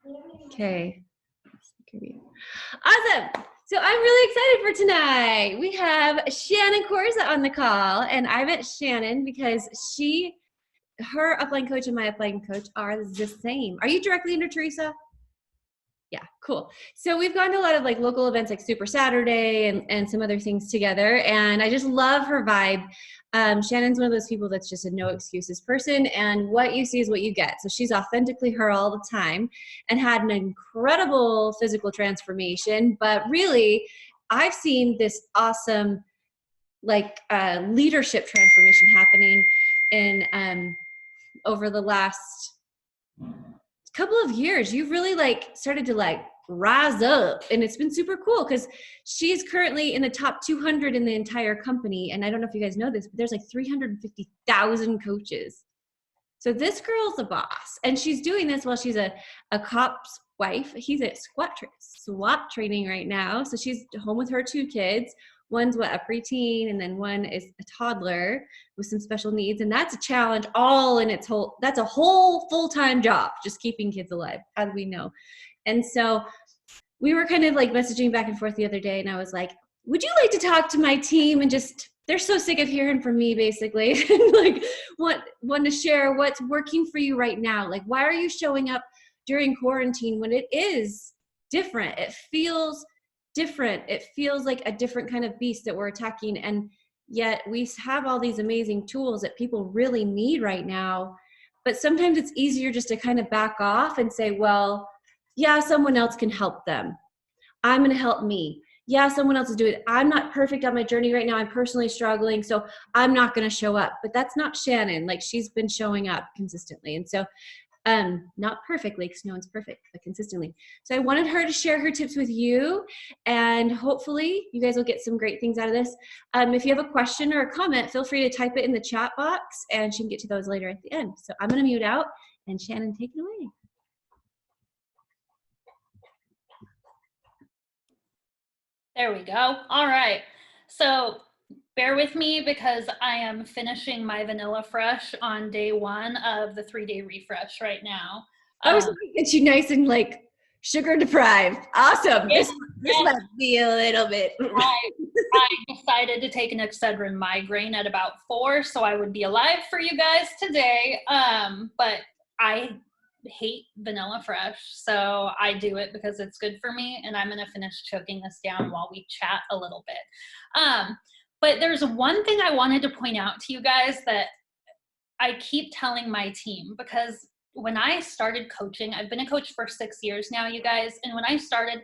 Okay. Awesome. So I'm really excited for tonight. We have Shannon Korza on the call, and I met Shannon because her upline coach and my upline coach are the same. Are you directly under Teresa? Yeah, cool. So we've gone to a lot of like local events like Super Saturday and some other things together. And I just love her vibe. Shannon's one of those people that's just a no excuses person, and what you see is what you get. So she's authentically her all the time and had an incredible physical transformation. But really, I've seen this awesome like leadership transformation happening in over the last couple of years. You've really like started to like rise up, and it's been super cool because she's currently in the top 200 in the entire company. And I don't know if you guys know this, but there's like 350,000 coaches. So this girl's a boss, and she's doing this while she's a cop's wife. He's at SWAT training right now. So she's home with her 2 kids. One's a preteen, and then one is a toddler with some special needs. And that's a challenge all in its whole, that's a whole full-time job, just keeping kids alive, as we know. And so we were kind of like messaging back and forth the other day, and I was like, would you like to talk to my team? And just, they're so sick of hearing from me, basically. Like, want to share what's working for you right now. Like, why are you showing up during quarantine when it is different? It feels different. It feels like a different kind of beast that we're attacking. And yet we have all these amazing tools that people really need right now. But sometimes it's easier just to kind of back off and say, well, yeah, someone else can help them. I'm going to help me. Yeah, someone else is doing it. I'm not perfect on my journey right now. I'm personally struggling, so I'm not going to show up. But that's not Shannon. Like, she's been showing up consistently. And so not perfectly, because no one's perfect, but consistently. So I wanted her to share her tips with you, and hopefully you guys will get some great things out of this. If you have a question or a comment, feel free to type it in the chat box, and she can get to those later at the end. So I'm going to mute out, and Shannon, take it away. There we go. All right. So bear with me because I am finishing my Vanilla Fresh on day 1 of the 3-day refresh right now. I was looking at you nice and like sugar deprived. Awesome. Yeah, this might be a little bit. I decided to take an Excedrin migraine at about 4, so I would be alive for you guys today. But I hate Vanilla Fresh, so I do it because it's good for me, and I'm going to finish choking this down while we chat a little bit. But there's one thing I wanted to point out to you guys that I keep telling my team, because when I started coaching, I've been a coach for 6 years now, you guys, and when I started,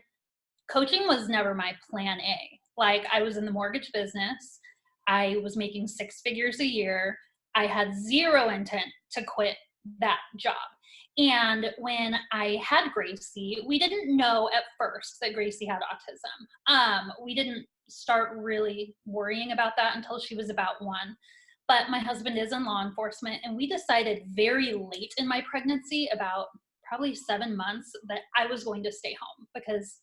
coaching was never my plan A. Like, I was in the mortgage business. I was making 6 figures a year. I had zero intent to quit that job. And when I had Gracie, we didn't know at first that Gracie had autism. We didn't start really worrying about that until she was about 1. But my husband is in law enforcement, and we decided very late in my pregnancy, about probably 7 months, that I was going to stay home because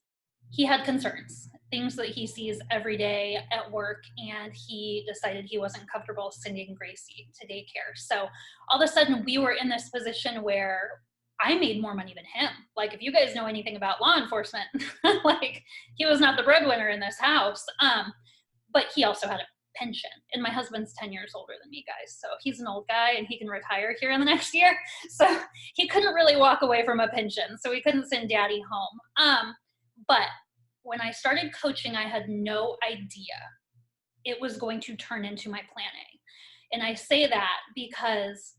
he had concerns, things that he sees every day at work, and he decided he wasn't comfortable sending Gracie to daycare. So all of a sudden we were in this position where I made more money than him. Like, if you guys know anything about law enforcement, like, he was not the breadwinner in this house. But he also had a pension, and my husband's 10 years older than me, guys. So he's an old guy, and he can retire here in the next year. So he couldn't really walk away from a pension. So we couldn't send daddy home. But when I started coaching, I had no idea it was going to turn into my plan A. And I say that because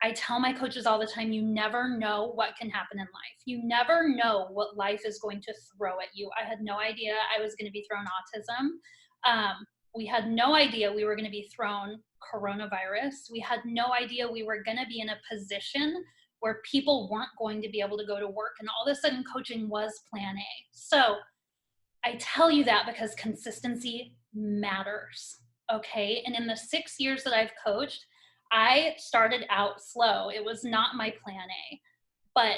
I tell my coaches all the time, you never know what can happen in life. You never know what life is going to throw at you. I had no idea I was going to be thrown autism. We had no idea we were going to be thrown coronavirus. We had no idea we were going to be in a position where people weren't going to be able to go to work. And all of a sudden, coaching was plan A. So I tell you that because consistency matters, okay? And in the 6 years that I've coached, I started out slow. It was not my plan A. But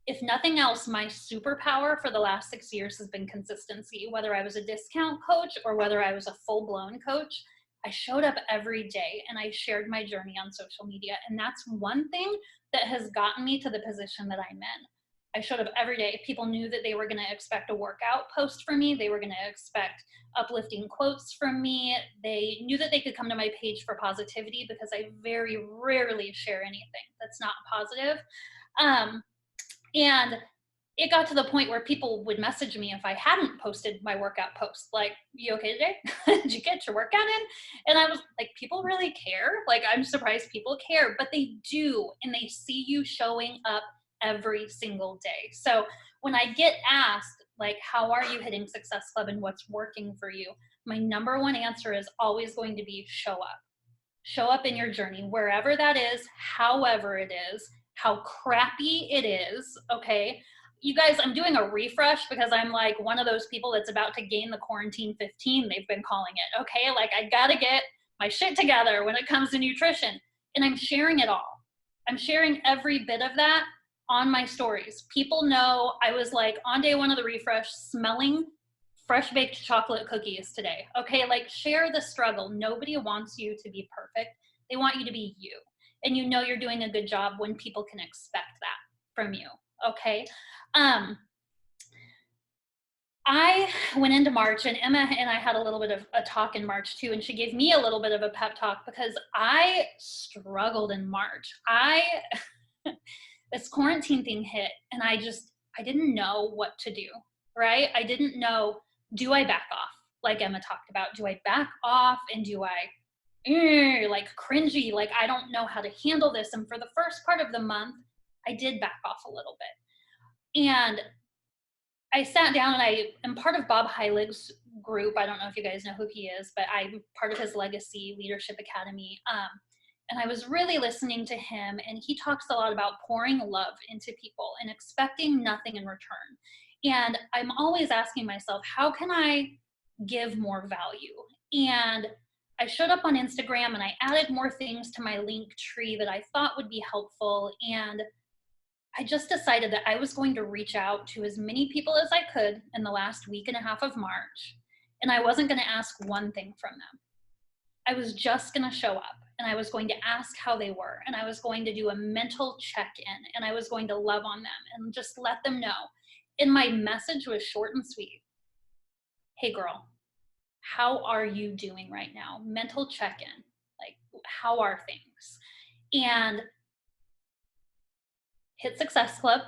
if nothing else, my superpower for the last 6 years has been consistency. Whether I was a discount coach or whether I was a full-blown coach, I showed up every day and I shared my journey on social media. And that's one thing that has gotten me to the position that I'm in. I showed up every day. People knew that they were going to expect a workout post from me. They were going to expect uplifting quotes from me. They knew that they could come to my page for positivity because I very rarely share anything that's not positive. And it got to the point where people would message me if I hadn't posted my workout post, like, you okay today? Did you get your workout in? And I was like, people really care? Like, I'm surprised people care, but they do. And they see you showing up every single day. So when I get asked, like, how are you hitting Success Club and what's working for you? My number one answer is always going to be show up. Show up in your journey, wherever that is, however it is, how crappy it is, okay? You guys, I'm doing a refresh because I'm like one of those people that's about to gain the quarantine 15, they've been calling it, okay? Like, I gotta get my shit together when it comes to nutrition. And I'm sharing it all. I'm sharing every bit of that on my stories. People know I was like on day one of the refresh smelling fresh baked chocolate cookies today, okay? Like, share the struggle. Nobody wants you to be perfect. They want you to be you. And you know you're doing a good job when people can expect that from you, okay? I went into March, and Emma and I had a little bit of a talk in March too, and she gave me a little bit of a pep talk because I struggled in March. This quarantine thing hit, and I didn't know what to do, right? I didn't know, do I back off? Like Emma talked about, do I back off and do I like cringy, like I don't know how to handle this? And for the first part of the month, I did back off a little bit. And I sat down, and I am part of Bob Heilig's group. I don't know if you guys know who he is, but I'm part of his Legacy Leadership Academy. And I was really listening to him, and he talks a lot about pouring love into people and expecting nothing in return. And I'm always asking myself, how can I give more value? And I showed up on Instagram, and I added more things to my link tree that I thought would be helpful. And I just decided that I was going to reach out to as many people as I could in the last week and a half of March. And I wasn't going to ask one thing from them. I was just going to show up, and I was going to ask how they were, and I was going to do a mental check-in, and I was going to love on them and just let them know. And my message was short and sweet. Hey girl, how are you doing right now? Mental check-in. Like, how are things? And hit Success Club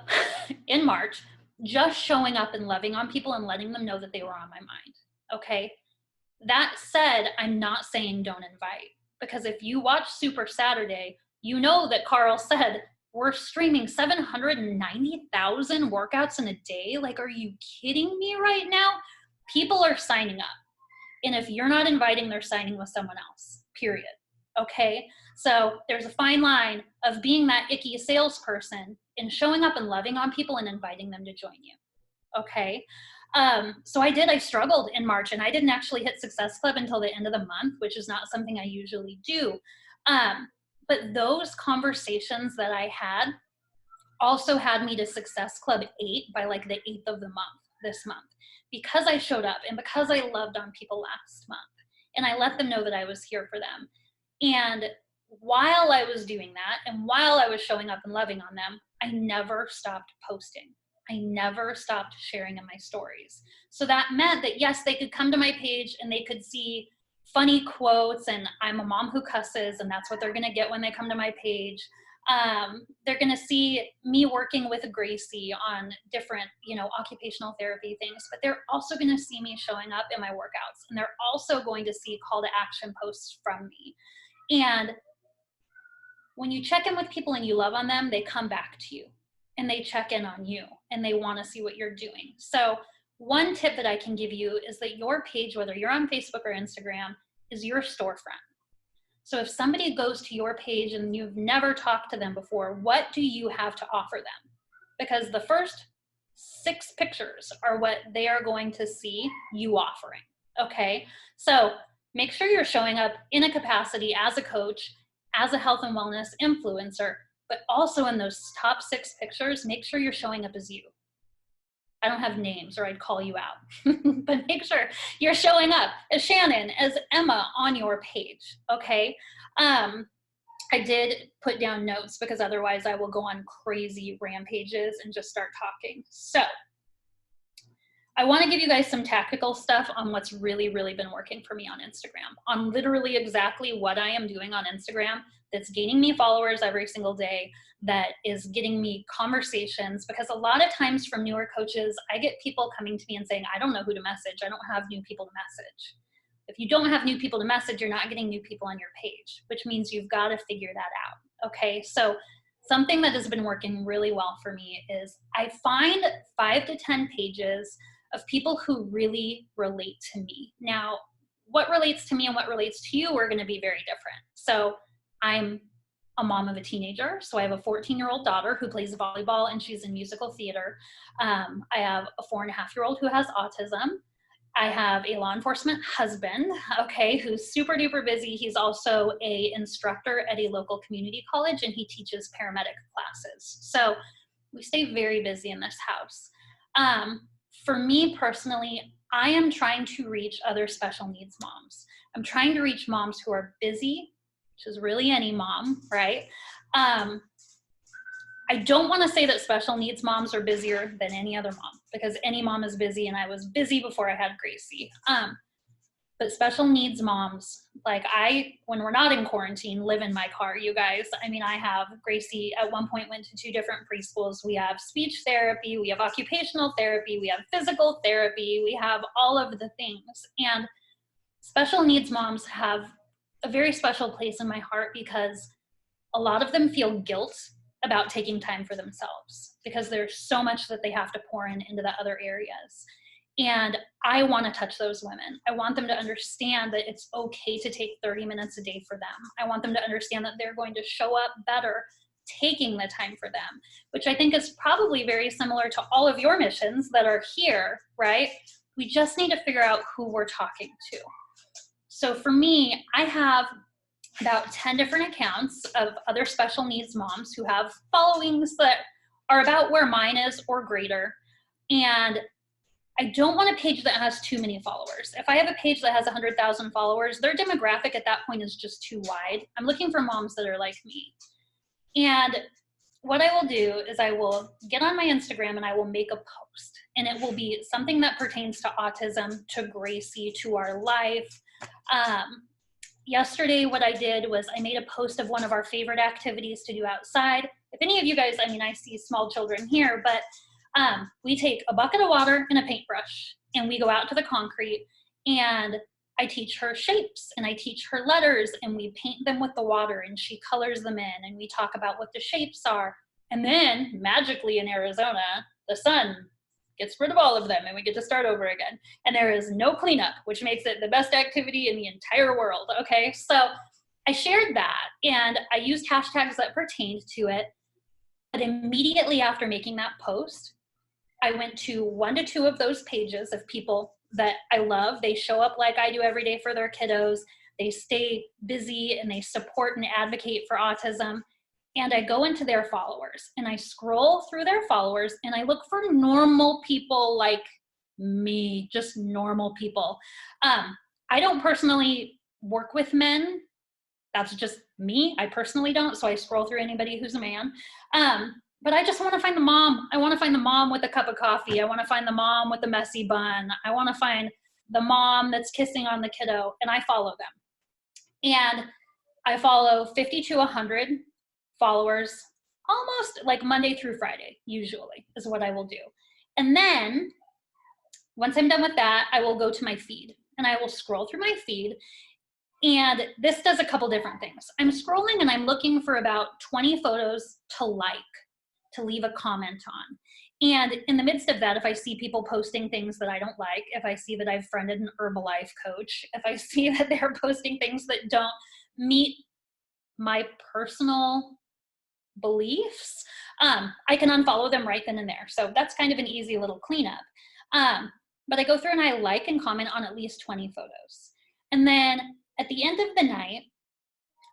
in March, just showing up and loving on people and letting them know that they were on my mind, okay? That said, I'm not saying don't invite, because if you watch Super Saturday, you know that Carl said, we're streaming 790,000 workouts in a day. Like, are you kidding me right now? People are signing up. And if you're not inviting, they're signing with someone else, period. Okay? So there's a fine line of being that icky salesperson and showing up and loving on people and inviting them to join you. Okay? So I struggled in March, and I didn't actually hit Success Club until the end of the month, which is not something I usually do. But those conversations that I had also had me to Success Club 8 by like the 8th of the month, this month, because I showed up and because I loved on people last month, and I let them know that I was here for them. And while I was doing that, and while I was showing up and loving on them, I never stopped posting. I never stopped sharing in my stories. So that meant that, yes, they could come to my page and they could see funny quotes, and I'm a mom who cusses, and that's what they're going to get when they come to my page. They're going to see me working with Gracie on different, occupational therapy things, but they're also going to see me showing up in my workouts, and they're also going to see call to action posts from me. And when you check in with people and you love on them, they come back to you and they check in on you and they want to see what you're doing. So one tip that I can give you is that your page, whether you're on Facebook or Instagram, is your storefront. So if somebody goes to your page and you've never talked to them before, what do you have to offer them? Because the first 6 pictures are what they are going to see you offering, okay? So make sure you're showing up in a capacity as a coach, as a health and wellness influencer, but also in those top 6 pictures, make sure you're showing up as you. I don't have names or I'd call you out, but make sure you're showing up as Shannon, as Emma on your page, okay? I did put down notes because otherwise I will go on crazy rampages and just start talking. So I want to give you guys some tactical stuff on what's really, really been working for me on Instagram, on literally exactly what I am doing on Instagram that's gaining me followers every single day, that is getting me conversations. Because a lot of times from newer coaches, I get people coming to me and saying, I don't know who to message. I don't have new people to message. If you don't have new people to message, you're not getting new people on your page, which means you've got to figure that out. Okay, so something that has been working really well for me is I find 5 to 10 pages of people who really relate to me. Now, what relates to me and what relates to you are going to be very different. So I'm a mom of a teenager. So I have a 14-year-old daughter who plays volleyball and she's in musical theater. I have a 4.5-year-old who has autism. I have a law enforcement husband, okay, who's super duper busy. He's also a instructor at a local community college and he teaches paramedic classes. So we stay very busy in this house. For me personally, I am trying to reach other special needs moms. I'm trying to reach moms who are busy, which is really any mom, right? I don't want to say that special needs moms are busier than any other mom, because any mom is busy, and I was busy before I had Gracie. But special needs moms, like when we're not in quarantine, live in my car, you guys. I mean, I have Gracie at one point went to 2 different preschools. We have speech therapy, we have occupational therapy, we have physical therapy, we have all of the things. And special needs moms have a very special place in my heart because a lot of them feel guilt about taking time for themselves because there's so much that they have to pour into the other areas. And I want to touch those women. I want them to understand that it's okay to take 30 minutes a day for them. I want them to understand that they're going to show up better taking the time for them, which I think is probably very similar to all of your missions that are here, right? We just need to figure out who we're talking to. So for me, I have about 10 different accounts of other special needs moms who have followings that are about where mine is or greater. And I don't want a page that has too many followers. If I have a page that has 100,000 followers, their demographic at that point is just too wide. I'm looking for moms that are like me. And what I will do is I will get on my Instagram and I will make a post. And it will be something that pertains to autism, to Gracie, to our life. Yesterday, what I did was I made a post of one of our favorite activities to do outside. If any of you guys, I mean, I see small children here, but we take a bucket of water and a paintbrush and we go out to the concrete and I teach her shapes and I teach her letters and we paint them with the water and she colors them in and we talk about what the shapes are. And then magically in Arizona, the sun gets rid of all of them and we get to start over again. And there is no cleanup, which makes it the best activity in the entire world. Okay, so I shared that and I used hashtags that pertained to it. But immediately after making that post, I went to 1 to 2 of those pages of people that I love. They show up like I do every day for their kiddos. They stay busy and they support and advocate for autism. And I go into their followers and I scroll through their followers and I look for normal people like me, just normal people. I don't personally work with men. That's just me. I personally don't. So I scroll through anybody who's a man. But I just want to find the mom. I want to find the mom with a cup of coffee. I want to find the mom with the messy bun. I want to find the mom that's kissing on the kiddo, and I follow them. And I follow 50 to 100 followers, almost like Monday through Friday, usually, is what I will do. And then once I'm done with that, I will go to my feed, and I will scroll through my feed. And this does a couple different things. I'm scrolling and I'm looking for about 20 photos to like, to leave a comment on. And in the midst of that, if I see people posting things that I don't like, if I see that I've friended an Herbalife coach, if I see that they're posting things that don't meet my personal beliefs, I can unfollow them right then and there. So that's kind of an easy little cleanup. But I go through and I like and comment on at least 20 photos. And then at the end of the night,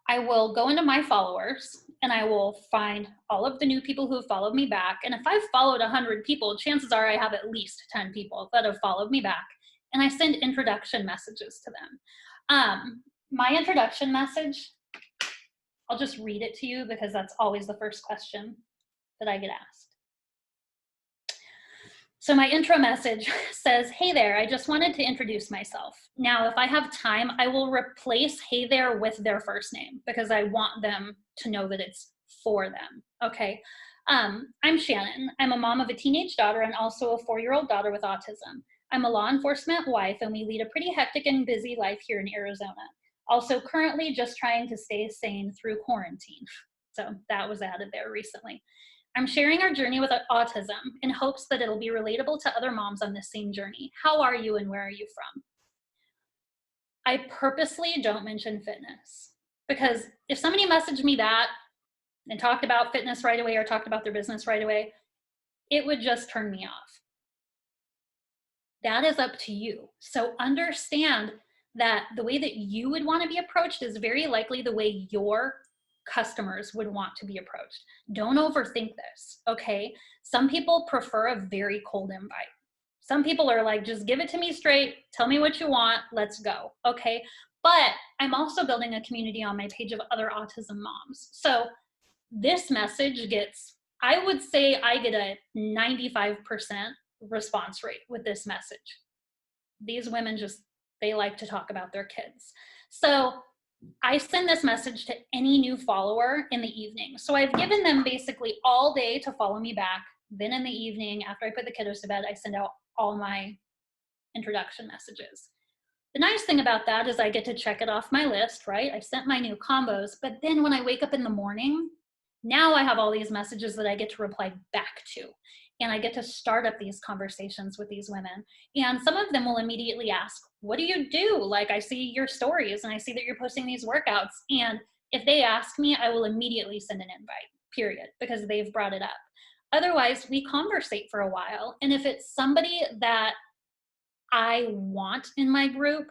I will go into my followers and I will find all of the new people who have followed me back. And if I've followed 100 people, chances are I have at least 10 people that have followed me back. And I send introduction messages to them. My introduction message I'll just read it to you because that's always the first question that I get asked. So my intro message says, hey there, I just wanted to introduce myself. Now, if I have time, I will replace hey there with their first name because I want them to know that it's for them, okay? I'm Shannon. I'm a mom of a teenage daughter and also a 4-year-old daughter with autism. I'm a law enforcement wife and we lead a pretty hectic and busy life here in Arizona. Also currently just trying to stay sane through quarantine. So that was added there recently. I'm sharing our journey with autism in hopes that it'll be relatable to other moms on this same journey. How are you and where are you from? I purposely don't mention fitness because if somebody messaged me that and talked about fitness right away or talked about their business right away, it would just turn me off. That is up to you. So understand that the way that you would want to be approached is very likely the way your customers would want to be approached. Don't overthink this, okay? Some people prefer a very cold invite. Some people are like, just give it to me straight, tell me what you want, let's go, okay? But I'm also building a community on my page of other autism moms. So this message gets, I would say I get a 95% response rate with this message. These women just, they like to talk about their kids. So I send this message to any new follower in the evening. So I've given them basically all day to follow me back. Then in the evening, after I put the kiddos to bed, I send out all my introduction messages. The nice thing about that is I get to check it off my list, right? I sent my new combos, but then when I wake up in the morning, now I have all these messages that I get to reply back to. And I get to start up these conversations with these women. And some of them will immediately ask, what do you do? Like, I see your stories and I see that you're posting these workouts. And if they ask me, I will immediately send an invite, period, because they've brought it up. Otherwise, we conversate for a while. And if it's somebody that I want in my group,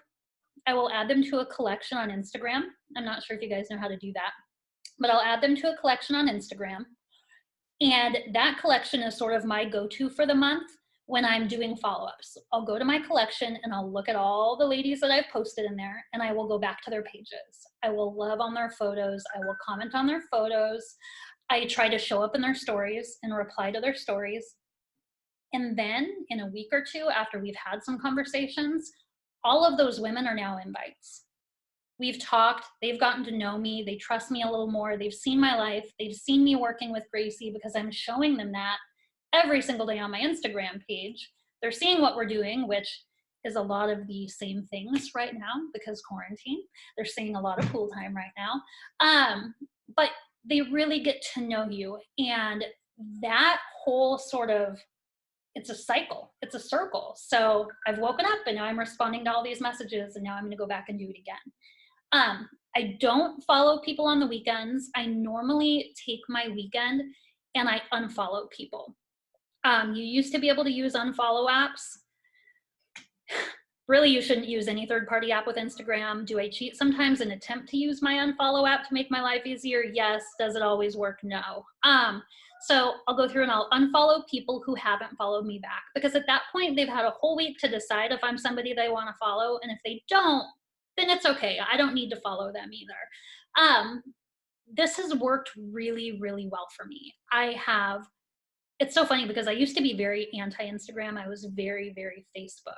I will add them to a collection on Instagram. I'm not sure if you guys know how to do that, but I'll add them to a collection on Instagram. And that collection is sort of my go-to for the month when I'm doing follow-ups. I'll go to my collection and I'll look at all the ladies that I've posted in there and I will go back to their pages. I will love on their photos. I will comment on their photos. I try to show up in their stories and reply to their stories. And then in a week or two after we've had some conversations, all of those women are now invites. We've talked, they've gotten to know me, they trust me a little more, they've seen my life, they've seen me working with Gracie because I'm showing them that every single day on my Instagram page. They're seeing what we're doing, which is a lot of the same things right now because quarantine. They're seeing a lot of pool time right now. But they really get to know you. And that whole sort of, it's a cycle, it's a circle. So I've woken up and now I'm responding to all these messages and now I'm gonna go back and do it again. I don't follow people on the weekends. I normally take my weekend and I unfollow people. You used to be able to use unfollow apps. Really, you shouldn't use any third-party app with Instagram. Do I cheat sometimes and attempt to use my unfollow app to make my life easier? Yes. Does it always work? No. So I'll go through and I'll unfollow people who haven't followed me back because at that point, they've had a whole week to decide if I'm somebody they want to follow. And if they don't, then it's okay. I don't need to follow them either. This has worked really, really well for me. It's so funny because I used to be very anti-Instagram. I was very, very Facebook.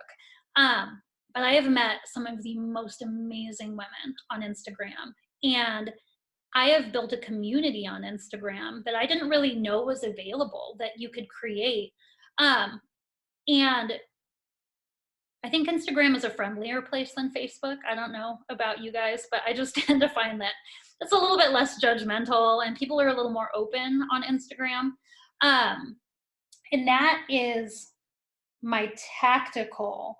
But I have met some of the most amazing women on Instagram. And I have built a community on Instagram that I didn't really know was available that you could create. And I think Instagram is a friendlier place than Facebook. I don't know about you guys, but I just tend to find that it's a little bit less judgmental and people are a little more open on Instagram. And that is my tactical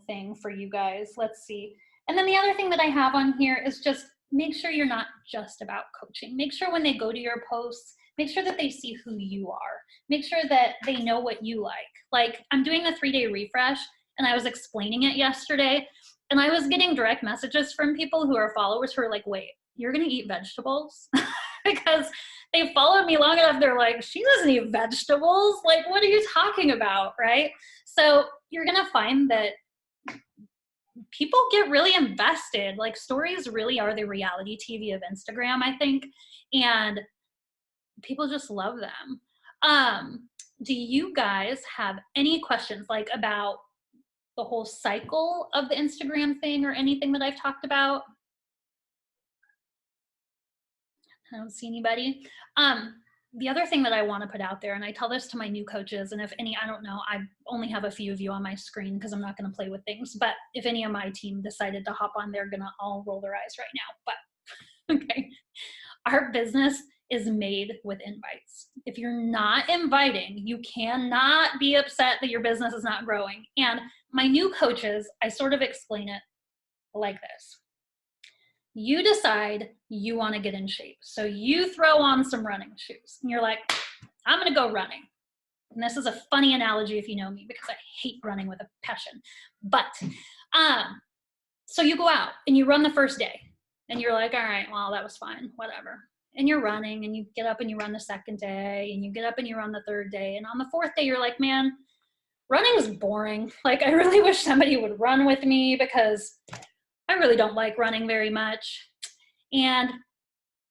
thing for you guys. Let's see. And then the other thing that I have on here is just make sure you're not just about coaching. Make sure when they go to your posts, make sure that they see who you are. Make sure that they know what you like. Like I'm doing a 3-day refresh and I was explaining it yesterday and I was getting direct messages from people who are followers who are like, wait, you're gonna eat vegetables? Because they followed me long enough. They're like, she doesn't eat vegetables. Like, what are you talking about, right? So you're gonna find that people get really invested. Like stories really are the reality TV of Instagram, I think. And people just love them. Do you guys have any questions like about the whole cycle of the Instagram thing or anything that I've talked about? I don't see anybody. The other thing that I want to put out there, and I tell this to my new coaches, and if any, I don't know, I only have a few of you on my screen because I'm not going to play with things, but if any of my team decided to hop on, they're going to all roll their eyes right now. But okay, our business is made with invites. If you're not inviting, you cannot be upset that your business is not growing. And my new coaches, I sort of explain it like this. You decide you want to get in shape. So you throw on some running shoes and you're like, I'm going to go running. And this is a funny analogy if you know me, because I hate running with a passion. But so you go out and you run the first day and you're like, all right, well, that was fine, whatever. And you're running and you get up and you run the second day and you get up and you run the third day. And on the fourth day, you're like, man, running is boring. Like, I really wish somebody would run with me because I really don't like running very much. And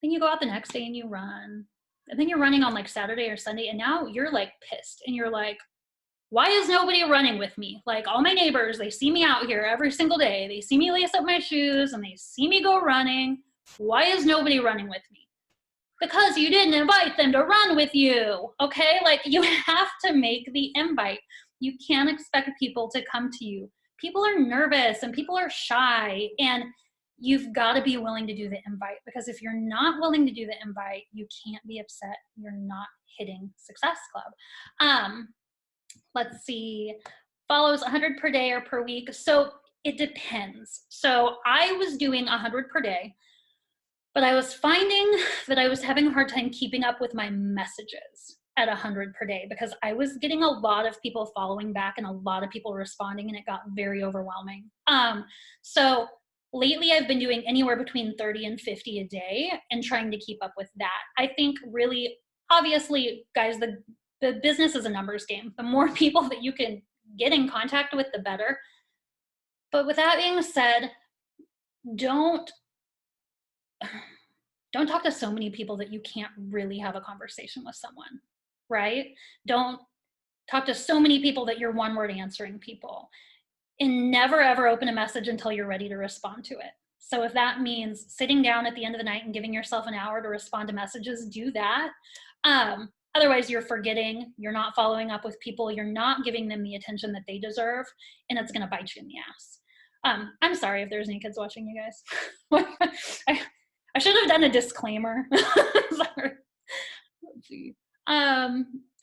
then you go out the next day and you run. And then you're running on like Saturday or Sunday. And now you're like pissed. And you're like, why is nobody running with me? Like all my neighbors, they see me out here every single day. They see me lace up my shoes and they see me go running. Why is nobody running with me? Because you didn't invite them to run with you. Okay? Like you have to make the invite. You can't expect people to come to you. People are nervous and people are shy, and you've got to be willing to do the invite, because if you're not willing to do the invite, you can't be upset you're not hitting Success Club. Let's see, follows 100 per day or per week. So it depends. So I was doing 100 per day, but I was finding that I was having a hard time keeping up with my messages at 100 per day, because I was getting a lot of people following back and a lot of people responding, and it got very overwhelming. So lately I've been doing anywhere between 30 and 50 a day and trying to keep up with that. I think really, obviously, guys, the business is a numbers game. The more people that you can get in contact with, the better. But with that being said, don't talk to so many people that you can't really have a conversation with someone, right? Don't talk to so many people that you're one word answering people, and never ever open a message until you're ready to respond to it. So if that means sitting down at the end of the night and giving yourself an hour to respond to messages, do that. Otherwise you're forgetting, you're not following up with people, you're not giving them the attention that they deserve, and it's going to bite you in the ass. I'm sorry if there's any kids watching, you guys. I should have done a disclaimer. Sorry. Let's see.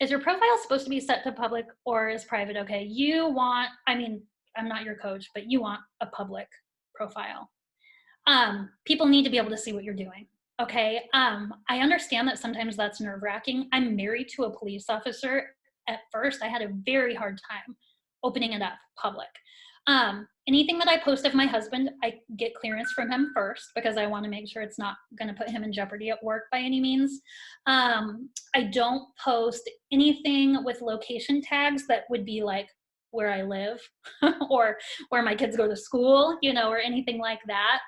Is your profile supposed to be set to public or is private? Okay, you want, I mean, I'm not your coach, but you want a public profile. People need to be able to see what you're doing. Okay. I understand that sometimes that's nerve-wracking. I'm married to a police officer. At first, I had a very hard time opening it up public. Anything that I post of my husband, I get clearance from him first, because I want to make sure it's not going to put him in jeopardy at work by any means. I don't post anything with location tags that would be like where I live or where my kids go to school, you know, or anything like that.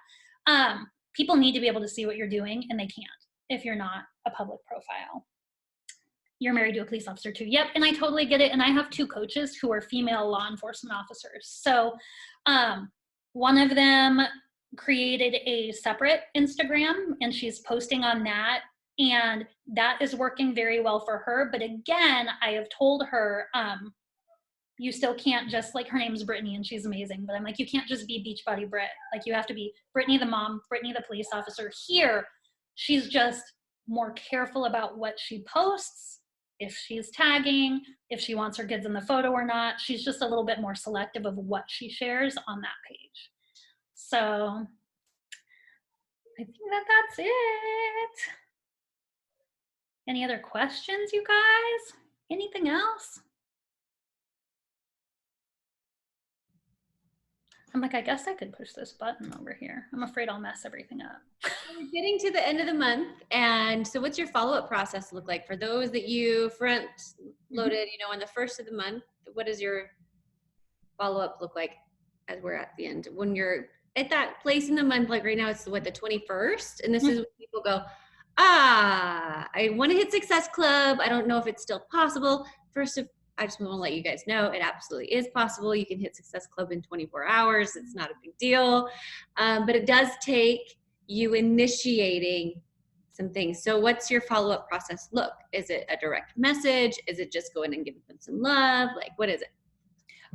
People need to be able to see what you're doing, and they can't if you're not a public profile. You're married to a police officer too. Yep, and I totally get it. And I have 2 coaches who are female law enforcement officers. So one of them created a separate Instagram, and she's posting on that. And that is working very well for her. But again, I have told her, you still can't just, like, her name's Brittany and she's amazing, but I'm like, you can't just be Beachbody Brit. Like, you have to be Brittany the mom, Brittany the police officer. Here, she's just more careful about what she posts, if she's tagging, if she wants her kids in the photo or not. She's just a little bit more selective of what she shares on that page. So I think that's it. Any other questions, you guys? Anything else? I'm like, I guess I could push this button over here. I'm afraid I'll mess everything up. We're getting to the end of the month, and so what's your follow-up process look like for those that you front loaded, you know, on the first of the month? What does your follow-up look like? as we're at the end, when you're at that place in the month, like right now, it's what, the 21st? And this is when people go, I want to hit Success Club. I don't know if it's still possible. First, I just want to let you guys know it absolutely is possible. You can hit Success Club in 24 hours. It's not a big deal. But it does take you initiating some things. So what's your follow-up process look? Is it a direct message? Is it just go in and give them some love? Like, what is it?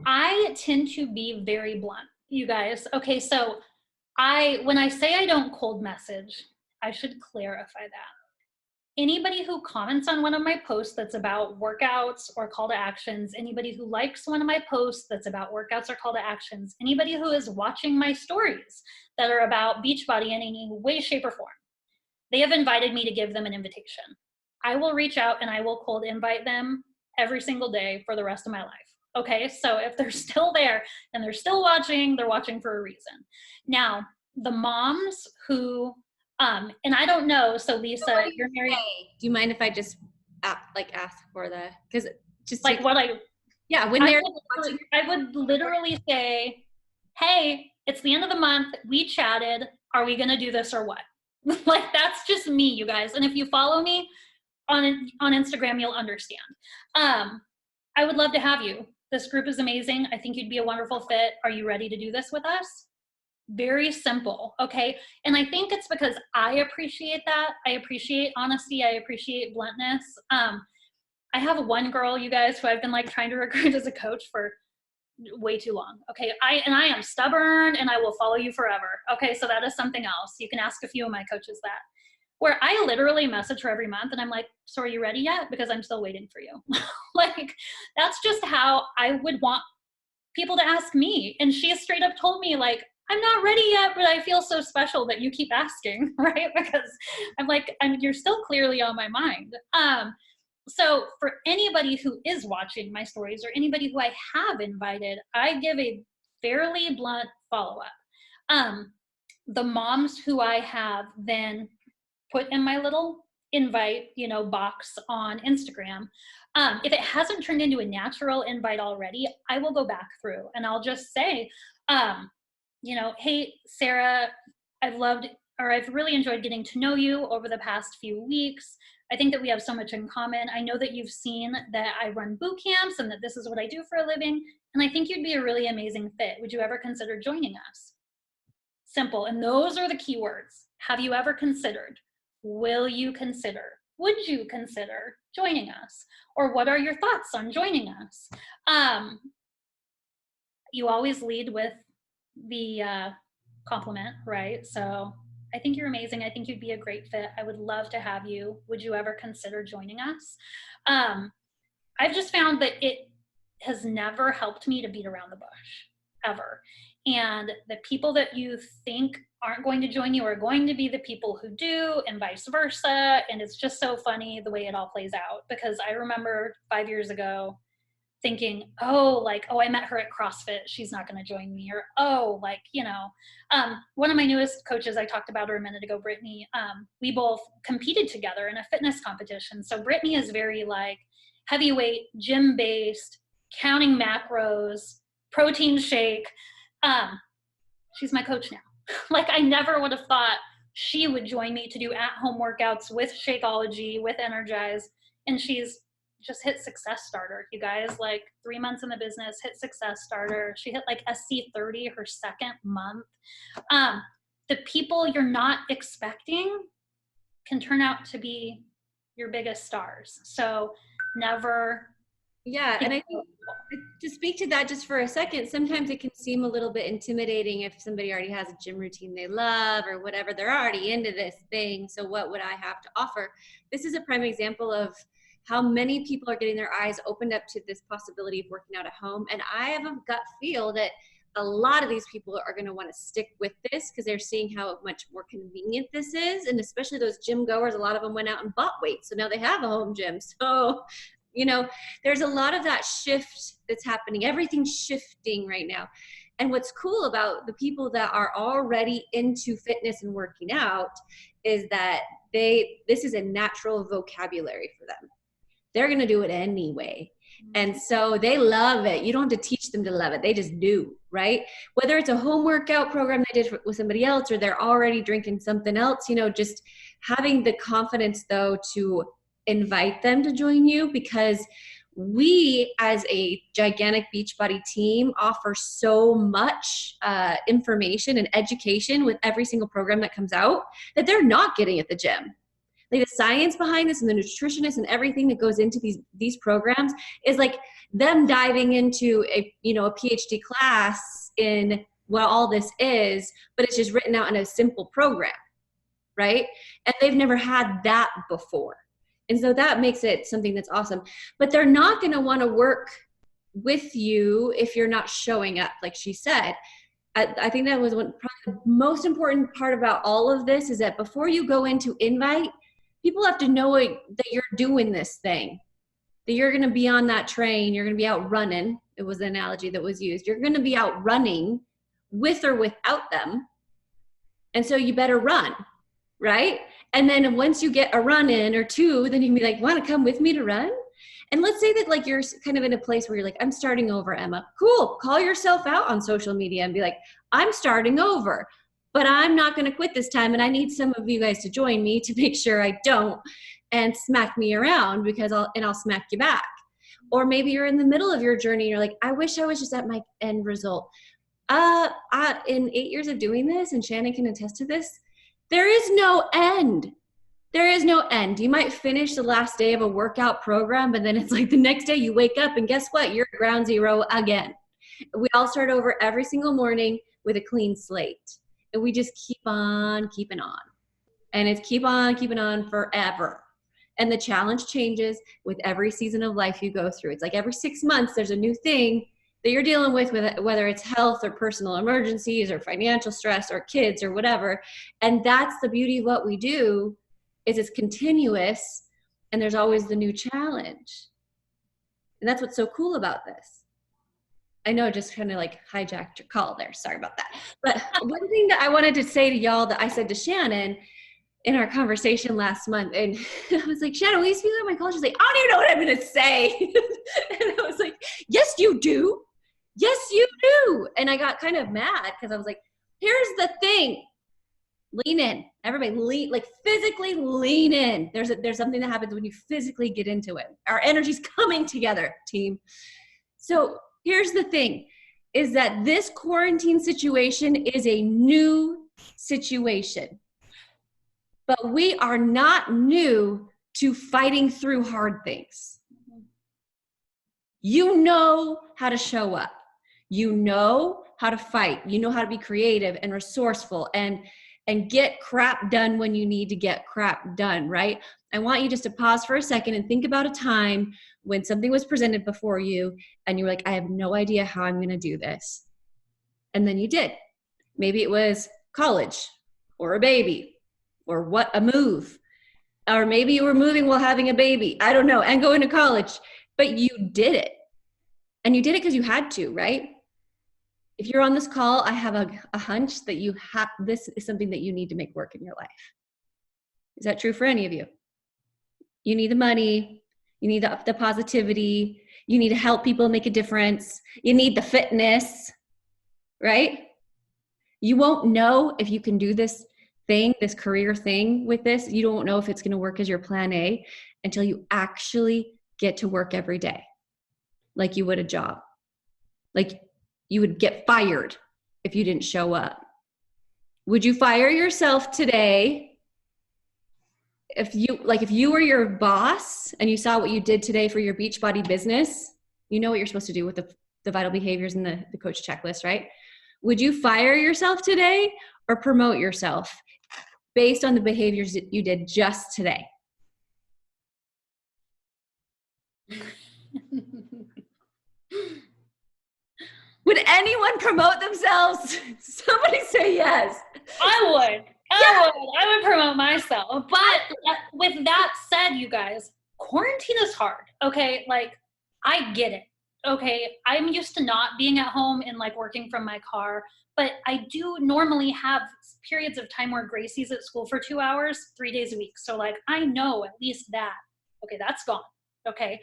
I tend to be very blunt, you guys. Okay, so when I say I don't cold message, I should clarify that. Anybody who comments on one of my posts that's about workouts or call to actions, anybody who likes one of my posts that's about workouts or call to actions, anybody who is watching my stories that are about Beachbody in any way, shape, or form, they have invited me to give them an invitation. I will reach out and I will cold invite them every single day for the rest of my life. Okay, so if they're still there and they're still watching, they're watching for a reason. Now, the moms who, and I don't know, so Lisa, So you're married. Do you mind if I just ask for the, because just like what I, yeah, when they're watching. I would literally say, hey, it's the end of the month. We chatted. Are we going to do this or what? Like, that's just me, you guys. And if you follow me on Instagram, you'll understand. I would love to have you. This group is amazing. I think you'd be a wonderful fit. Are you ready to do this with us? Very simple. Okay. And I think it's because I appreciate that. I appreciate honesty. I appreciate bluntness. I have one girl, you guys, who I've been like trying to recruit as a coach for way too long. Okay. I am stubborn and I will follow you forever. Okay. So that is something else. You can ask a few of my coaches that, where I literally message her every month and I'm like, so are you ready yet? Because I'm still waiting for you. Like, that's just how I would want people to ask me. And she straight up told me, like, I'm not ready yet, but I feel so special that you keep asking, right? Because I'm like, you're still clearly on my mind. So for anybody who is watching my stories or anybody who I have invited, I give a fairly blunt follow-up. The moms who I have then put in my little invite, box on Instagram, if it hasn't turned into a natural invite already, I will go back through and I'll just say, hey, Sarah, I've really enjoyed getting to know you over the past few weeks. I think that we have so much in common. I know that you've seen that I run boot camps and that this is what I do for a living. And I think you'd be a really amazing fit. Would you ever consider joining us? Simple. And those are the key words. Have you ever considered? Will you consider? Would you consider joining us? Or what are your thoughts on joining us? You always lead with the compliment, right? So I think you're amazing. I think you'd be a great fit. I would love to have you. Would you ever consider joining us? I've just found that it has never helped me to beat around the bush, ever. And the people that you think aren't going to join you are going to be the people who do, and vice versa. And it's just so funny the way it all plays out, because I remember 5 years ago thinking, I met her at CrossFit, she's not going to join me. Or, one of my newest coaches, I talked about her a minute ago, Brittany, we both competed together in a fitness competition. So Brittany is very like heavyweight, gym-based, counting macros, protein shake. She's my coach now. Like, I never would have thought she would join me to do at-home workouts with Shakeology, with Energize. And she's just hit Success Starter, you guys. Like, 3 months in the business, hit Success Starter. She hit like SC30 her second month. The people you're not expecting can turn out to be your biggest stars. So never. Yeah, and I think to speak to that just for a second, sometimes it can seem a little bit intimidating if somebody already has a gym routine they love or whatever. They're already into this thing, so what would I have to offer? This is a prime example of how many people are getting their eyes opened up to this possibility of working out at home. And I have a gut feel that a lot of these people are going to want to stick with this because they're seeing how much more convenient this is. And especially those gym goers, a lot of them went out and bought weights. So now they have a home gym. So, there's a lot of that shift that's happening. Everything's shifting right now. And what's cool about the people that are already into fitness and working out is that this is a natural vocabulary for them. They're going to do it anyway. And so they love it. You don't have to teach them to love it. They just do, right? Whether it's a home workout program they did with somebody else, or they're already drinking something else, just having the confidence though to invite them to join you, because we as a gigantic Beachbody team offer so much information and education with every single program that comes out that they're not getting at the gym. Like the science behind this and the nutritionists and everything that goes into these programs is like them diving into a PhD class in what all this is, but it's just written out in a simple program, right? And they've never had that before. And so that makes it something that's awesome. But they're not going to want to work with you if you're not showing up, like she said. I think that was probably the most important part about all of this, is that before you go into invite, people have to know that you're doing this thing, that you're going to be on that train, you're going to be out running. It was the analogy that was used. You're going to be out running with or without them. And so you better run, right? And then once you get a run in or two, then you can be like, want to come with me to run? And let's say that like you're kind of in a place where you're like, I'm starting over, Emma. Cool. Call yourself out on social media and be like, I'm starting over, but I'm not going to quit this time. And I need some of you guys to join me to make sure I don't, and smack me around, because I'll smack you back. Or maybe you're in the middle of your journey and you're like, I wish I was just at my end result. In 8 years of doing this, and Shannon can attest to this, there is no end. There is no end. You might finish the last day of a workout program, but then it's like the next day you wake up and guess what? You're at ground zero again. We all start over every single morning with a clean slate. And we just keep on keeping on. And it's keep on keeping on forever. And the challenge changes with every season of life you go through. It's like every 6 months, there's a new thing that you're dealing with whether it's health or personal emergencies or financial stress or kids or whatever. And that's the beauty of what we do, is it's continuous and there's always the new challenge. And that's what's so cool about this. I know I just kind of like hijacked your call there. Sorry about that. But one thing that I wanted to say to y'all that I said to Shannon in our conversation last month, and I was like, Shannon, will you speak on my call? She's like, I don't even know what I'm going to say. And I was like, yes, you do. Yes, you do. And I got kind of mad because I was like, here's the thing. Lean in. Everybody physically lean in. There's something that happens when you physically get into it. Our energy's coming together, team. So here's the thing, is that this quarantine situation is a new situation. But we are not new to fighting through hard things. You know how to show up. You know how to fight. You know how to be creative and resourceful and get crap done when you need to get crap done, right? I want you just to pause for a second and think about a time when something was presented before you and you were like, I have no idea how I'm going to do this. And then you did. Maybe it was college or a baby or a move. Or maybe you were moving while having a baby. I don't know. And going to college. But you did it. And you did it because you had to, right? If you're on this call, I have a hunch that this is something that you need to make work in your life. Is that true for any of you? You need the money. You need the positivity. You need to help people make a difference. You need the fitness, right? You won't know if you can do this career thing with this. You don't know if it's going to work as your plan A until you actually get to work every day, like you would a job. Like you would get fired if you didn't show up. Would you fire yourself today if you were your boss and you saw what you did today for your Beachbody business? You know what you're supposed to do with the vital behaviors and the coach checklist, right? Would you fire yourself today or promote yourself based on the behaviors that you did just today? Would anyone promote themselves? Somebody say yes. I would promote myself. But with that said, you guys, quarantine is hard. Okay. Like I get it. Okay. I'm used to not being at home and like working from my car, but I do normally have periods of time where Gracie's at school for 2 hours, 3 days a week. So like, I know at least that, okay, that's gone. Okay.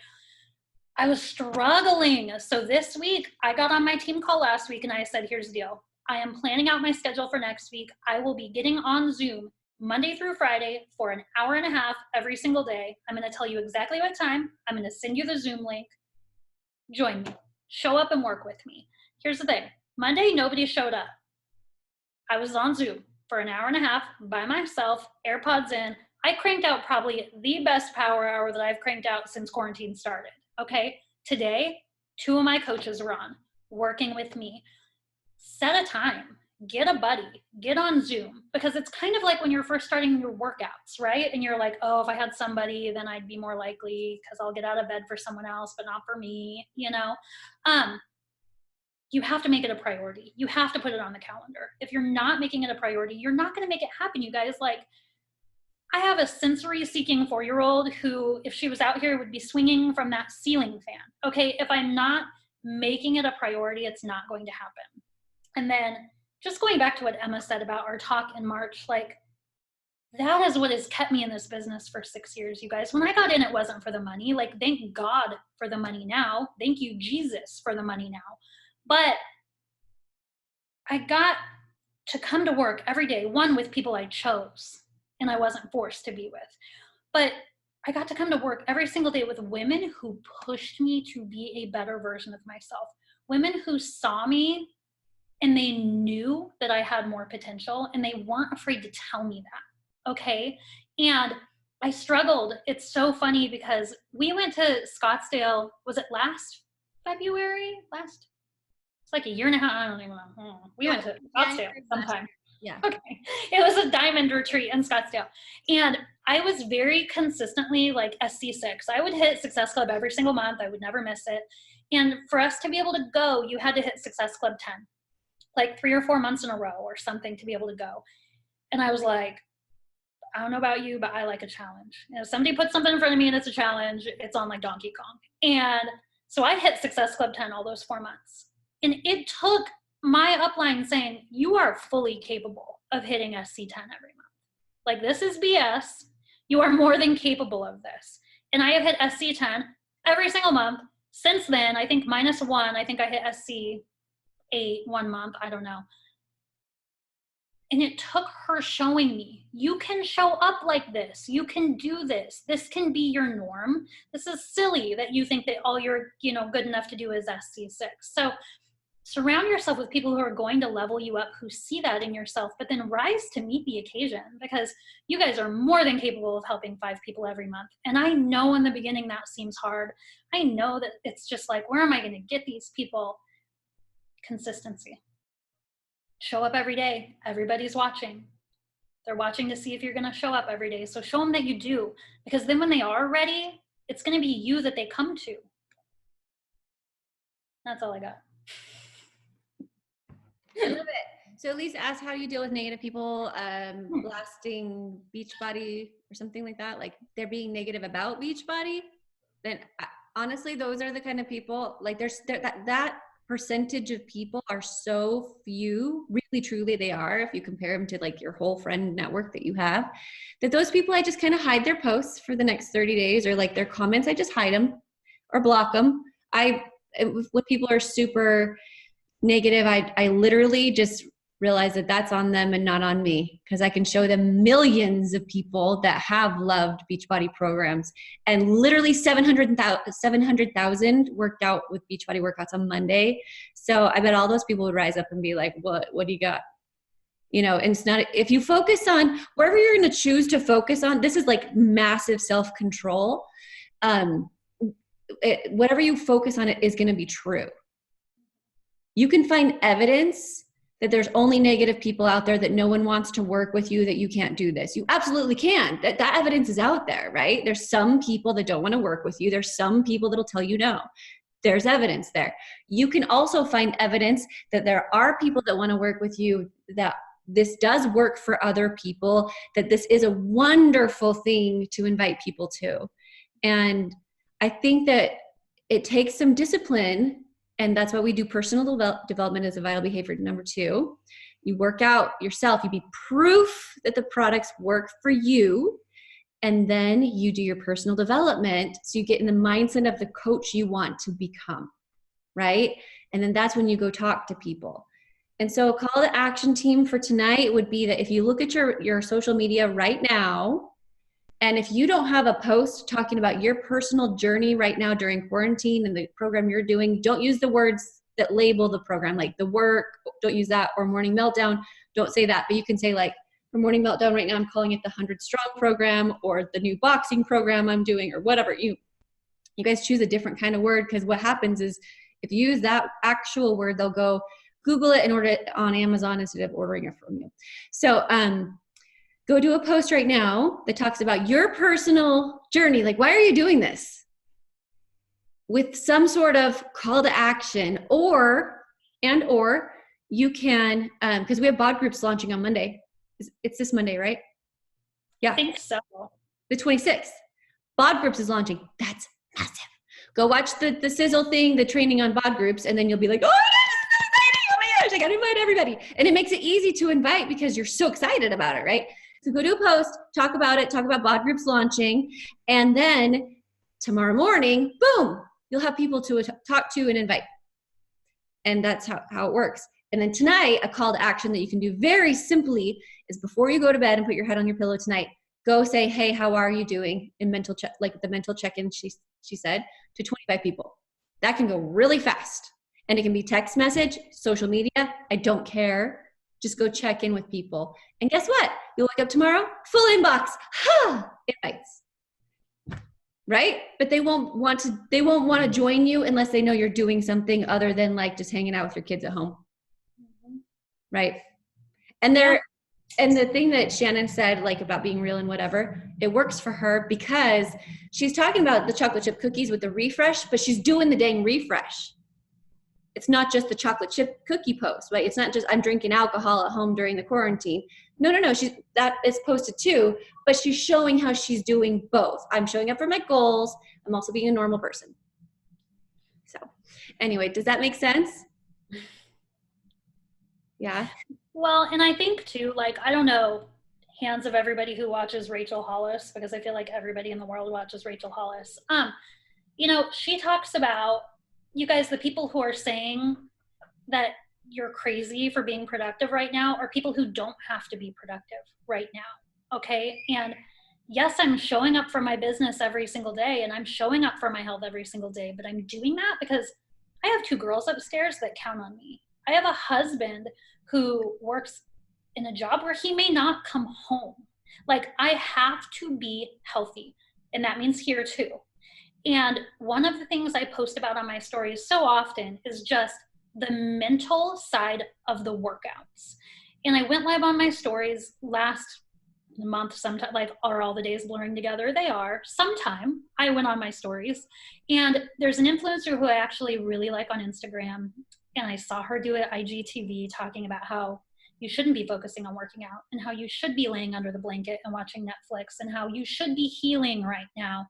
I was struggling. So this week, I got on my team call last week and I said, here's the deal. I am planning out my schedule for next week. I will be getting on Zoom Monday through Friday for an hour and a half every single day. I'm going to tell you exactly what time. I'm going to send you the Zoom link. Join me. Show up and work with me. Here's the thing. Monday, nobody showed up. I was on Zoom for an hour and a half by myself, AirPods in. I cranked out probably the best power hour that I've cranked out since quarantine started. Okay. Today, 2 of my coaches are on working with me. Set a time, get a buddy, get on Zoom, because it's kind of like when you're first starting your workouts, right? And you're like, oh, if I had somebody, then I'd be more likely because I'll get out of bed for someone else, but not for me, you know? You have to make it a priority. You have to put it on the calendar. If you're not making it a priority, you're not going to make it happen, you guys. Like, I have a sensory seeking 4-year-old who, if she was out here, would be swinging from that ceiling fan. Okay. If I'm not making it a priority, it's not going to happen. And then just going back to what Emma said about our talk in March, like, that is what has kept me in this business for 6 years, you guys. When I got in, it wasn't for the money. Like, thank God for the money now. Thank you, Jesus, for the money now. But I got to come to work every day, one, with people I chose and I wasn't forced to be with. But I got to come to work every single day with women who pushed me to be a better version of myself. Women who saw me and they knew that I had more potential and they weren't afraid to tell me that, okay? And I struggled. It's so funny because we went to Scottsdale, was it last February? It's like a year and a half, I don't even know. We went to Scottsdale sometime. Yeah. Okay. It was a diamond retreat in Scottsdale. And I was very consistently like SC6. I would hit Success Club every single month. I would never miss it. And for us to be able to go, you had to hit Success Club 10, like 3 or 4 months in a row or something to be able to go. And I was like, I don't know about you, but I like a challenge. You know, somebody puts something in front of me and it's a challenge, it's on like Donkey Kong. And so I hit Success Club 10 all those 4 months. And it took my upline saying, you are fully capable of hitting SC10 every month. Like, this is BS. You are more than capable of this. And I have hit SC10 every single month. Since then, I think -1, I think I hit SC8 1 month, I don't know. And it took her showing me, you can show up like this. You can do this. This can be your norm. This is silly that you think that all you're, good enough to do is SC6. So surround yourself with people who are going to level you up, who see that in yourself, but then rise to meet the occasion, because you guys are more than capable of helping 5 people every month. And I know in the beginning that seems hard. I know that it's just like, where am I going to get these people? Consistency. Show up every day. Everybody's watching. They're watching to see if you're going to show up every day. So show them that you do, because then when they are ready, it's going to be you that they come to. That's all I got. I love it. So Elise asked, how do you deal with negative people blasting Beachbody or something like that? Like, they're being negative about Beachbody. Then honestly, those are the kind of people, like, that percentage of people are so few, really truly they are, if you compare them to like your whole friend network that you have, that those people, I just kind of hide their posts for the next 30 days, or like their comments, I just hide them or block them. When people are super negative, I literally just realize that that's on them and not on me, because I can show them millions of people that have loved Beachbody programs, and literally 700,000 worked out with Beachbody workouts on Monday. So I bet all those people would rise up and be like, what do you got? And it's not, if you focus on wherever you're going to choose to focus on, this is like massive self-control. Whatever you focus on, it is going to be true. You can find evidence that there's only negative people out there, that no one wants to work with you, that you can't do this. You absolutely can. That evidence is out there, right? There's some people that don't want to work with you. There's some people that'll tell you no. There's evidence there. You can also find evidence that there are people that want to work with you, that this does work for other people, that this is a wonderful thing to invite people to. And I think that it takes some discipline. And that's why we do personal development as a vital behavior number 2. You work out yourself. You be proof that the products work for you. And then you do your personal development. So you get in the mindset of the coach you want to become, right? And then that's when you go talk to people. And so a call to action team for tonight would be that if you look at your social media right now, and if you don't have a post talking about your personal journey right now during quarantine and the program you're doing, don't use the words that label the program, like the work, don't use that, or morning meltdown, don't say that. But you can say like, for morning meltdown right now, I'm calling it the 100 Strong program, or the new boxing program I'm doing, or whatever. You guys choose a different kind of word, because what happens is if you use that actual word, they'll go Google it and order it on Amazon instead of ordering it from you. So go do a post right now that talks about your personal journey. Like, why are you doing this? With some sort of call to action, or you can, because we have bod groups launching on Monday. It's this Monday, right? Yeah. I think so. The 26th. Bod groups is launching. That's massive. Go watch the sizzle thing, the training on bod groups, and then you'll be like, oh my gosh, I gotta invite everybody. And it makes it easy to invite because you're so excited about it, right? So go do a post, talk about it, talk about bod groups launching, and then tomorrow morning, boom, you'll have people to talk to and invite. And that's how it works. And then tonight, a call to action that you can do very simply is before you go to bed and put your head on your pillow tonight, go say, hey, how are you doing? In mental check, like the mental check-in, she said, to 25 people. That can go really fast. And it can be text message, social media, I don't care. Just go check in with people. And guess what? You'll wake up tomorrow, full inbox, invites. Right? But they won't want to join you unless they know you're doing something other than like just hanging out with your kids at home. Right? And the thing that Shannon said, like about being real and whatever, it works for her because she's talking about the chocolate chip cookies with the refresh, but she's doing the dang refresh. It's not just the chocolate chip cookie post, right? It's not just I'm drinking alcohol at home during the quarantine. No. That is posted too, but she's showing how she's doing both. I'm showing up for my goals. I'm also being a normal person. So anyway, does that make sense? Yeah. Well, and I think too, like, I don't know, hands of everybody who watches Rachel Hollis, because I feel like everybody in the world watches Rachel Hollis. She talks about, you guys, the people who are saying that you're crazy for being productive right now are people who don't have to be productive right now. Okay. And yes, I'm showing up for my business every single day, and I'm showing up for my health every single day, but I'm doing that because I have 2 girls upstairs that count on me. I have a husband who works in a job where he may not come home. Like, I have to be healthy, and that means here too. And one of the things I post about on my stories so often is just the mental side of the workouts. And I went live on my stories last month, sometime, like, are all the days blurring together? They are. Sometime I went on my stories, and there's an influencer who I actually really like on Instagram, and I saw her do an IGTV talking about how you shouldn't be focusing on working out, and how you should be laying under the blanket and watching Netflix, and how you should be healing right now.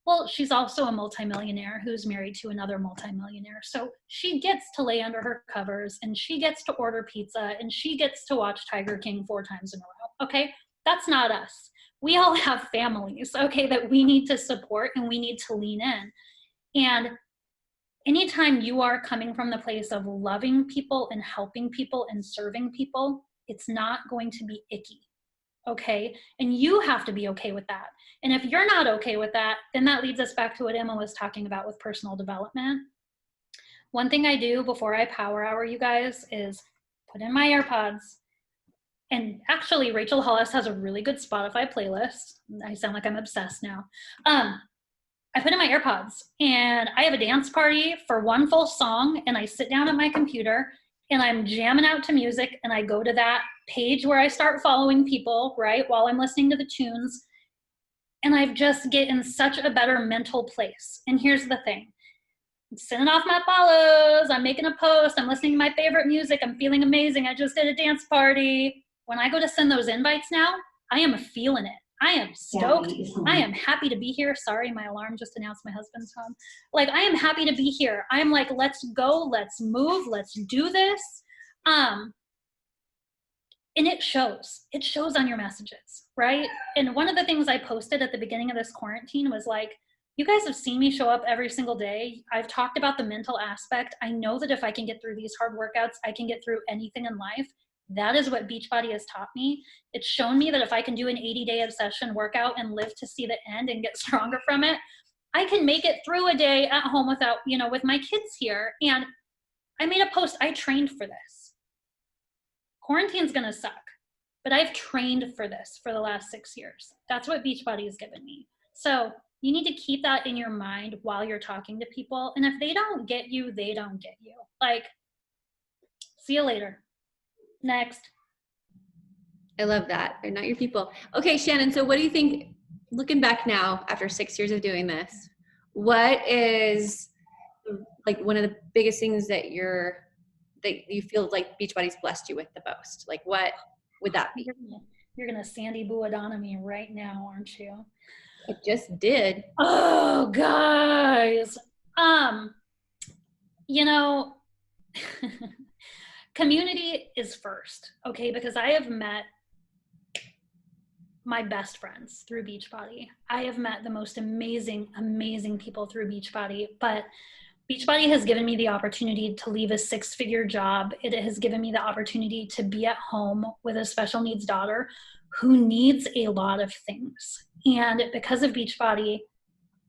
Well, she's also a multimillionaire who's married to another multimillionaire. So she gets to lay under her covers, and she gets to order pizza, and she gets to watch Tiger King 4 times in a row. Okay. That's not us. We all have families, okay, that we need to support and we need to lean in. And anytime you are coming from the place of loving people and helping people and serving people, it's not going to be icky. Okay. And you have to be okay with that. And if you're not okay with that, then that leads us back to what Emma was talking about with personal development. One thing I do before I power hour you guys is put in my AirPods. And actually, Rachel Hollis has a really good Spotify playlist. I sound like I'm obsessed now. I put in my AirPods, and I have a dance party for 1 full song, and I sit down at my computer, and I'm jamming out to music, and I go to that page where I start following people, right, while I'm listening to the tunes, and I just get in such a better mental place. And here's the thing. I'm sending off my follows. I'm making a post. I'm listening to my favorite music. I'm feeling amazing. I just did a dance party. When I go to send those invites now, I am feeling it. I am stoked. I am happy to be here. Sorry, my alarm just announced my husband's home. Like, I am happy to be here. I am like, let's go, let's move, let's do this. And it shows on your messages, right? And one of the things I posted at the beginning of this quarantine was like, you guys have seen me show up every single day. I've talked about the mental aspect. I know that if I can get through these hard workouts, I can get through anything in life. That is what Beachbody has taught me. It's shown me that if I can do an 80-day obsession workout and live to see the end and get stronger from it, I can make it through a day at home without, with my kids here. And I made a post, I trained for this. Quarantine's gonna suck, but I've trained for this for the last 6 years. That's what Beachbody has given me. So you need to keep that in your mind while you're talking to people. And if they don't get you, they don't get you. Like, see you later. Next. I love that. They're not your people. Okay, Shannon, so what do you think, looking back now after 6 years of doing this, what is like one of the biggest things that you feel like Beachbody's blessed you with the most? Like, what would that be? You're gonna Sandy Buadana me right now, aren't you? I just did. Oh, guys. Community is first, okay? Because I have met my best friends through Beachbody. I have met the most amazing, amazing people through Beachbody, but Beachbody has given me the opportunity to leave a 6-figure job. It has given me the opportunity to be at home with a special needs daughter who needs a lot of things. And because of Beachbody,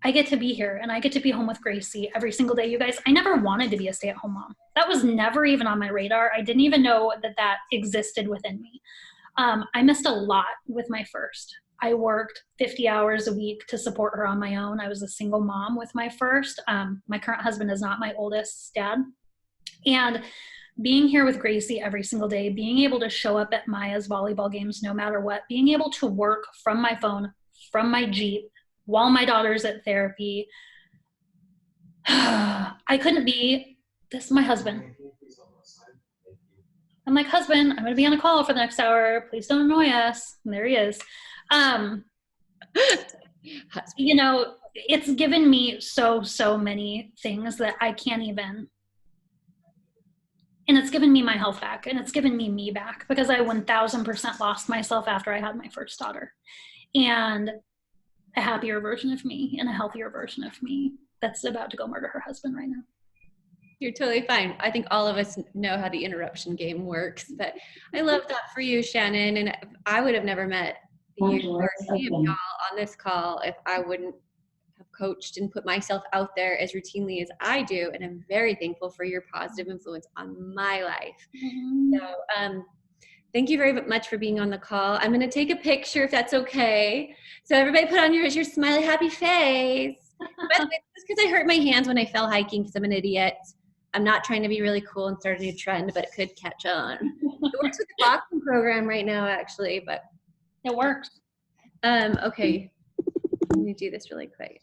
I get to be here and I get to be home with Gracie every single day. You guys, I never wanted to be a stay-at-home mom. That was never even on my radar. I didn't even know that existed within me. I missed a lot with my first. I worked 50 hours a week to support her on my own. I was a single mom with my first. My current husband is not my oldest dad. And being here with Gracie every single day, being able to show up at Maya's volleyball games no matter what, being able to work from my phone, from my Jeep, while my daughter's at therapy, I couldn't be, this is my husband. I'm like, husband, I'm going to be on a call for the next hour. Please don't annoy us. And there he is. It's given me so many things that I can't even, and it's given me my health back and it's given me back because I 1000% lost myself after I had my first daughter, and a happier version of me and a healthier version of me that's about to go murder her husband right now. You're totally fine. I think all of us know how the interruption game works, but I love that for you, Shannon. And I would have never met you or any of y'all on this call if I wouldn't have coached and put myself out there as routinely as I do. And I'm very thankful for your positive influence on my life. Mm-hmm. So thank you very much for being on the call. I'm going to take a picture if that's okay. So everybody put on your smiley, happy face. By the way, it's because I hurt my hands when I fell hiking because I'm an idiot. I'm not trying to be really cool and start a new trend, but it could catch on. It works with the boxing program right now, actually, but it works. Okay. Let me do this really quick.